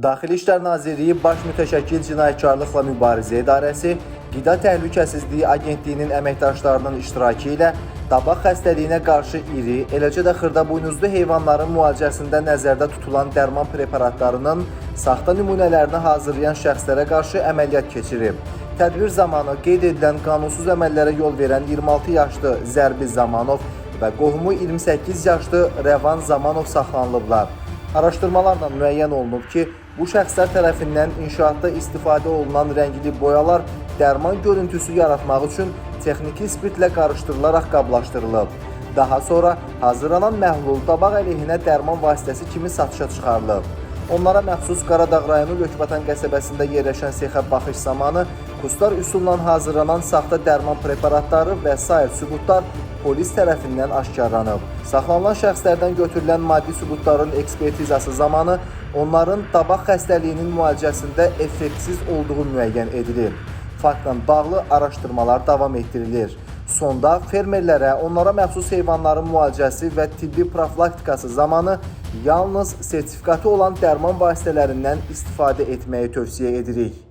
Daxili İşlər Nazirliyi Baş Mütəşəkkil Cinayətkarlıqla Mübarizə İdarəsi, Qida Təhlükəsizliyi Agentliyinin əməkdaşlarının iştirakı ilə tabaq xəstəliyinə qarşı iri, eləcə də xırdabuynuzlu heyvanların müalicəsində nəzərdə tutulan dərman preparatlarının saxta nümunələrini hazırlayan şəxslərə qarşı əməliyyat keçirib. Tədbir zamanı qeyd edilən qanunsuz əməllərə yol verən 26 yaşlı Zərbi Zamanov və qohumu 28 yaşlı Rəvan Zamanov saxlanılıblar. Araşdırmalarla müəyyən olunub ki, bu şəxslər tərəfindən inşaatda istifadə olunan rəngli boyalar dərman görüntüsü yaratmaq üçün texniki spirtlə qarışdırılaraq qablaşdırılıb. Daha sonra hazırlanan məhlul tabaq əleyhinə dərman vasitəsi kimi satışa çıxarılıb. Onlara məxsus Qaradağ rayonu Lökbatan qəsəbəsində yerləşən sexə baxış zamanı kurslar üsulla hazırlanan saxta dərman preparatları və sair sübutlar polis tərəfindən aşkarlanıb. Saxlanılan şəxslərdən götürülən maddi sübutların ekspertizası zamanı onların tabaq xəstəliyinin müalicəsində effektsiz olduğu müəyyən edilir. Faktla bağlı araşdırmalar davam etdirilir. Sonda fermerlərə onlara məxsus heyvanların müalicəsi və tibbi profilaktikası zamanı yalnız sertifikatı olan dərman vasitələrindən istifadə etməyi tövsiyə edirik.